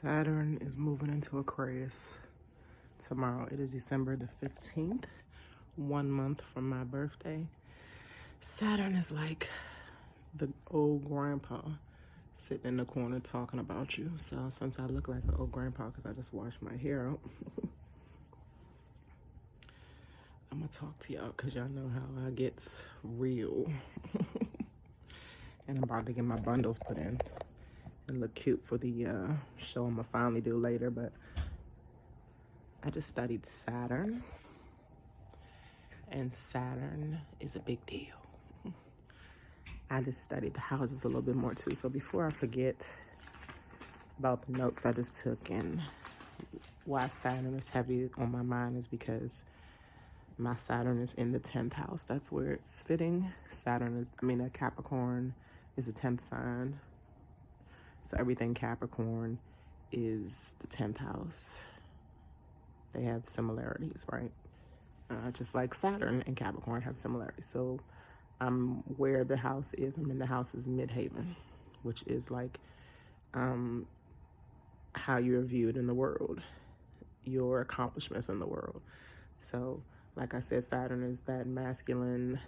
Saturn is moving into Aquarius tomorrow. It is December the 15th, 1 month from my birthday. Saturn is like the old grandpa sitting in the corner talking about you. So since I look like an old grandpa because I just washed my hair out, I'm going to talk to y'all because y'all know how I gets real. And I'm about to get my bundles put in and look cute for the show I'm going to finally do later. But I just studied Saturn, and Saturn is a big deal. I just studied the houses a little bit more too. So before I forget about the notes I just took and why Saturn is heavy on my mind is because my Saturn is in the 10th house. That's where it's fitting. A Capricorn is a 10th sign. So everything Capricorn is the 10th house. They have similarities, right? Just like Saturn and Capricorn have similarities. So where the house is, I'm in the house's Midheaven, which is like how you're viewed in the world, your accomplishments in the world. So like I said, Saturn is that masculine,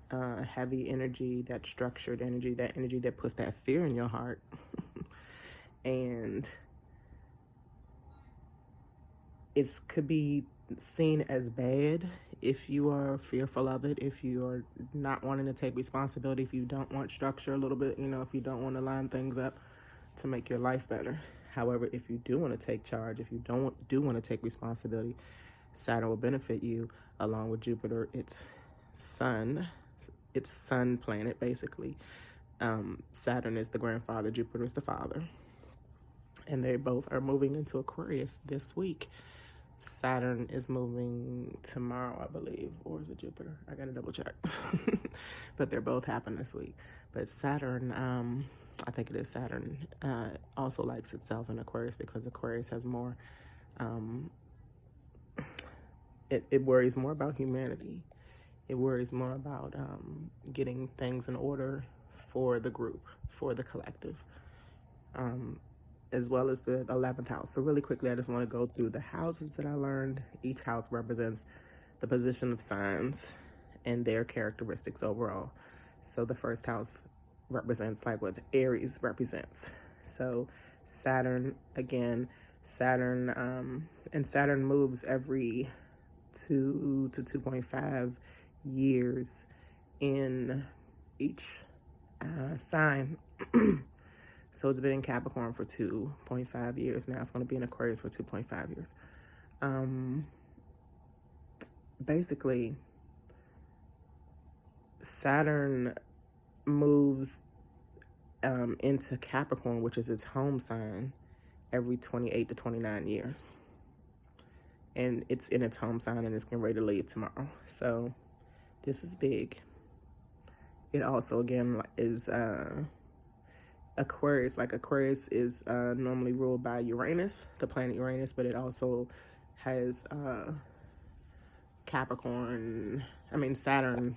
heavy energy, that structured energy, that energy that puts that fear in your heart. And it could be seen as bad if you are fearful of it, if you are not wanting to take responsibility, if you don't want structure a little bit, if you don't want to line things up to make your life better. However, if you do want to take charge, if you do want to take responsibility, Saturn will benefit you along with Jupiter, its sun planet, basically. Saturn is the grandfather, Jupiter is the father. And they both are moving into Aquarius this week. Saturn is moving tomorrow, I believe, or is it Jupiter? I gotta double check. But they're both happening this week. But Saturn, I think it is Saturn, also likes itself in Aquarius because Aquarius has more, it worries more about humanity. It worries more about getting things in order for the group, for the collective, as well as the 11th house. So really quickly, I just want to go through the houses that I learned. Each house represents the position of signs and their characteristics overall. So the first house represents like what Aries represents. So Saturn, again, and Saturn moves every 2 to 2.5 years in each sign. So it's been in Capricorn for 2.5 years. Now it's going to be in Aquarius for 2.5 years. Basically, Saturn moves into Capricorn, which is its home sign, every 28 to 29 years. And it's in its home sign and it's getting ready to leave tomorrow. So this is big. It also, again, is Aquarius. Like Aquarius is normally ruled by Uranus, the planet Uranus, but it also has Saturn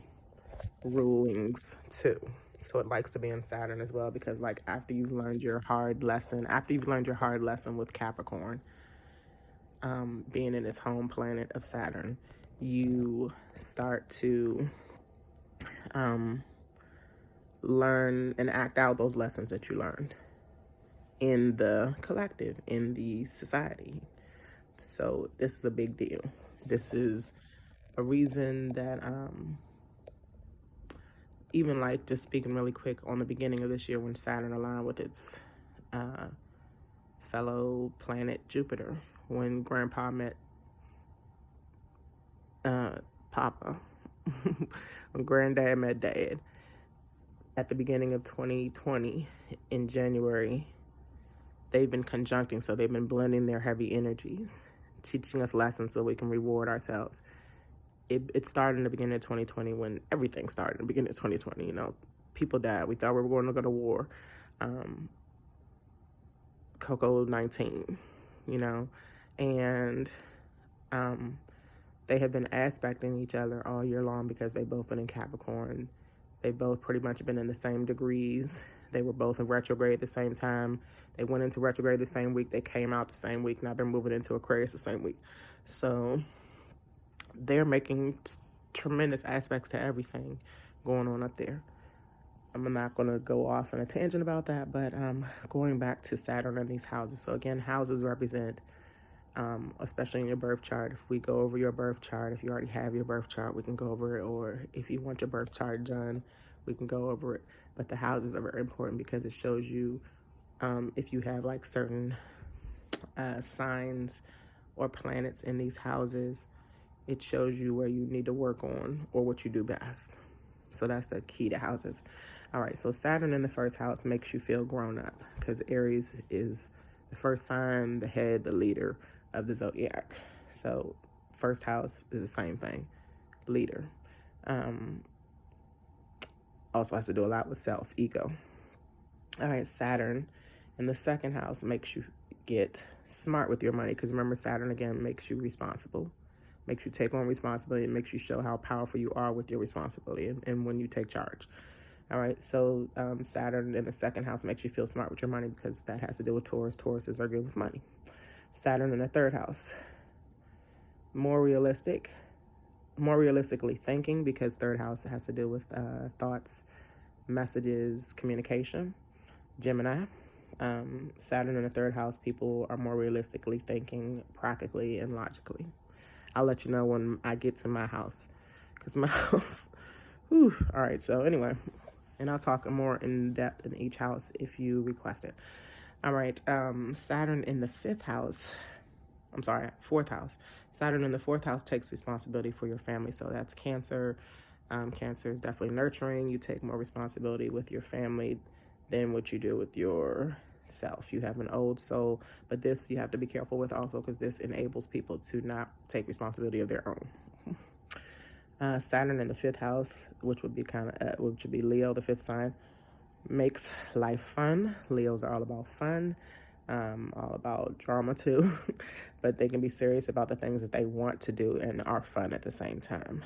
rulings too. So it likes to be in Saturn as well because like after you've learned your hard lesson with Capricorn, being in its home planet of Saturn, you start to learn and act out those lessons that you learned in the collective, in the society. So this is a big deal. This is a reason that even like just speaking really quick on the beginning of this year when Saturn aligned with its fellow planet Jupiter, when Grandpa met Papa, when Granddad met Dad, at the beginning of 2020 in January, they've been conjuncting, so they've been blending their heavy energies, teaching us lessons so we can reward ourselves. It started in the beginning of 2020 when everything started in the beginning of 2020. People died. We thought we were going to go to war. COVID-19, and they have been aspecting each other all year long because they've both been in Capricorn. They've both pretty much been in the same degrees. They were both in retrograde at the same time. They went into retrograde the same week. They came out the same week. Now they're moving into Aquarius the same week. So they're making tremendous aspects to everything going on up there. I'm not going to go off on a tangent about that, but going back to Saturn and these houses. So again, houses represent, especially in your birth chart. If we go over your birth chart, if you already have your birth chart, we can go over it. Or if you want your birth chart done, we can go over it. But the houses are very important because it shows you if you have like certain signs or planets in these houses. It shows you where you need to work on or what you do best. So that's the key to houses. All right, so Saturn in the first house makes you feel grown up because Aries is the first sign, the head, the leader of the zodiac. So first house is the same thing, leader. Also has to do a lot with self, ego. All right, Saturn in the second house makes you get smart with your money because remember, Saturn again makes you responsible. Makes you take on responsibility. It makes you show how powerful you are with your responsibility and when you take charge. All right, so Saturn in the second house makes you feel smart with your money because that has to do with Taurus. Tauruses are good with money. Saturn in the third house, more realistically thinking because third house has to do with thoughts, messages, communication. Gemini. Saturn in the third house, people are more realistically thinking, practically, and logically. I'll let you know when I get to my house because my house, whew. All right, so anyway, and I'll talk more in depth in each house if you request it. All right, Saturn in the fourth house. Saturn in the fourth house takes responsibility for your family. So that's Cancer. Cancer is definitely nurturing. You take more responsibility with your family than what you do with yourself. You have an old soul, but this you have to be careful with also because this enables people to not take responsibility of their own. Saturn in the fifth house, which would be Leo, the fifth sign, makes life fun. Leos are all about fun, all about drama too, but they can be serious about the things that they want to do and are fun at the same time.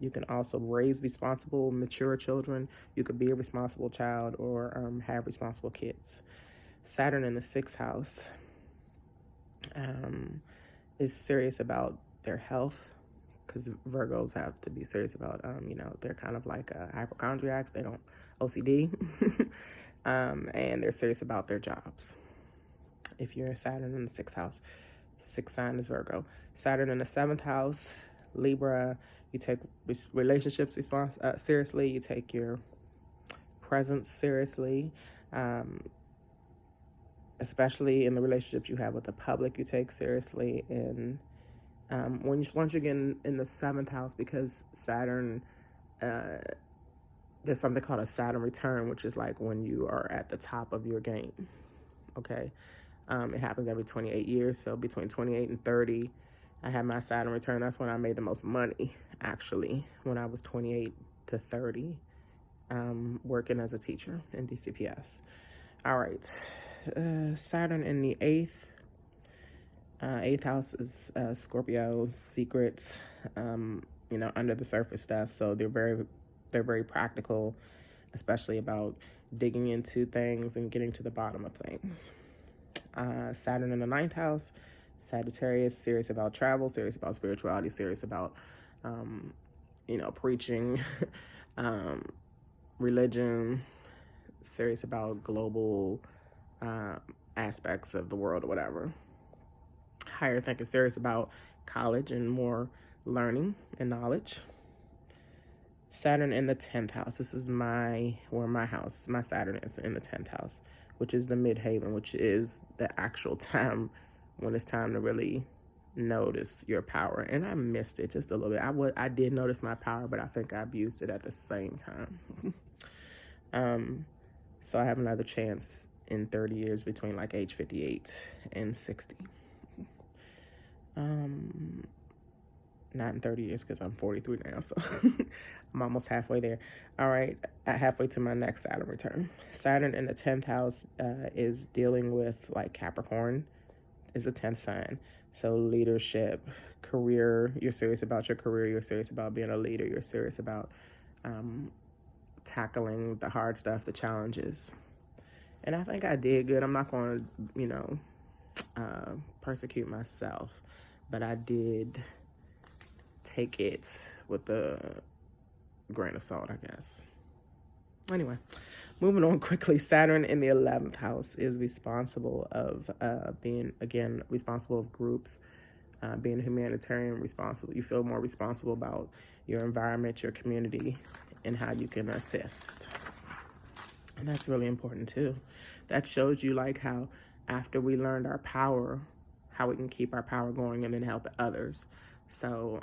You can also raise responsible, mature children. You could be a responsible child or have responsible kids. Saturn in the sixth house is serious about their health because Virgos have to be serious about, they're kind of like hypochondriacs. They don't OCD, and they're serious about their jobs. If you're Saturn in the sixth house, sixth sign is Virgo. Saturn in the seventh house, Libra. You take relationships seriously. You take your presence seriously, especially in the relationships you have with the public. You take seriously, and once you get in the seventh house, because Saturn, there's something called a Saturn Return, which is like when you are at the top of your game. Okay. It happens every 28 years. So between 28 and 30, I had my Saturn return. That's when I made the most money, actually, when I was 28 to 30, working as a teacher in DCPS. All right. Saturn in the eighth house is Scorpio's secrets, under the surface stuff. So they're very practical, especially about digging into things and getting to the bottom of things. Saturn in the ninth house, Sagittarius, serious about travel, serious about spirituality, serious about, preaching, religion, serious about global aspects of the world or whatever. Higher thinking, serious about college and more learning and knowledge. Saturn in the 10th house. This is my Saturn is in the 10th house, which is the Midheaven, which is the actual time when it's time to really notice your power. And I missed it just a little bit. I did notice my power, but I think I abused it at the same time. So I have another chance in 30 years between like age 58 and 60. Not in 30 years because I'm 43 now, so I'm almost halfway there. All right, halfway to my next Saturn return. Saturn in the 10th house is dealing with like Capricorn, is the 10th sign. So leadership, career, you're serious about your career, you're serious about being a leader, you're serious about tackling the hard stuff, the challenges. And I think I did good. I'm not going to, persecute myself, but I did take it with a grain of salt, I guess. Anyway, moving on quickly. Saturn in the 11th house is responsible of being, again, responsible of groups, being humanitarian, responsible. You feel more responsible about your environment, your community, and how you can assist. And that's really important too. That shows you like how after we learned our power, how we can keep our power going and then help others. So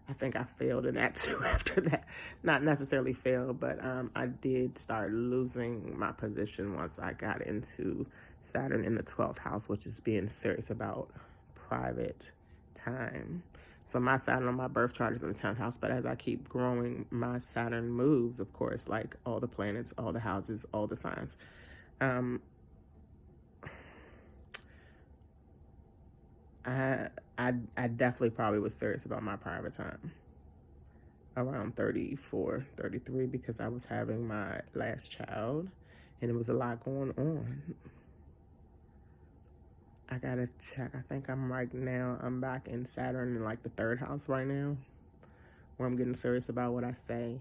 I think I failed in that too after that. Not necessarily failed, but I did start losing my position once I got into Saturn in the 12th house, which is being serious about private time. So my Saturn on my birth chart is in the 10th house, but as I keep growing, my Saturn moves, of course, like all the planets, all the houses, all the signs. I definitely probably was serious about my private time around 34, 33, because I was having my last child and it was a lot going on. I gotta check. I think I'm back in Saturn in like the 3rd house right now, where I'm getting serious about what I say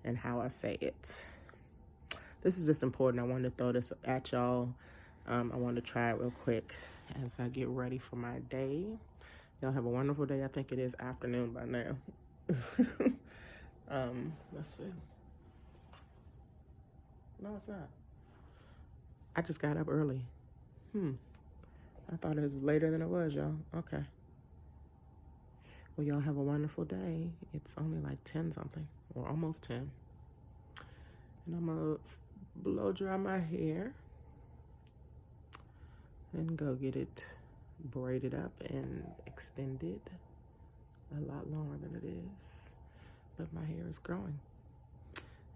and how I say it. This is just important. I wanted to throw this at y'all. I wanted to try it real quick as I get ready for my day. Y'all have a wonderful day. I think it is afternoon by now. Let's see. No, it's not. I just got up early. I thought it was later than it was, y'all. Okay. Well, y'all have a wonderful day. It's only like 10 something, or almost 10. And I'm going to blow dry my hair and go get it braided up and extended a lot longer than it is. But my hair is growing.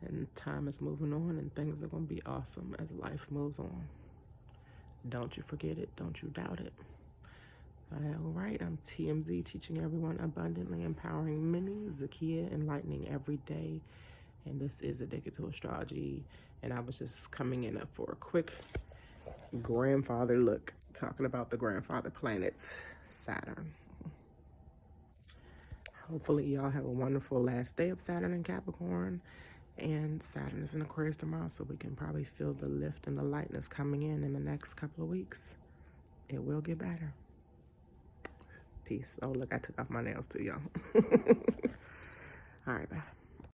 And time is moving on, and things are going to be awesome as life moves on. Don't you forget it. Don't you doubt it. All right, I'm TMZ, teaching everyone abundantly, empowering many, Zakia, enlightening every day. And this is Addicted to Astrology. And I was just coming in for a quick grandfather look, talking about the grandfather planet, Saturn. Hopefully y'all have a wonderful last day of Saturn in Capricorn. And Saturn is in Aquarius tomorrow, so we can probably feel the lift and the lightness coming in the next couple of weeks. It will get better. Peace. Oh, look, I took off my nails too, y'all. All right, bye.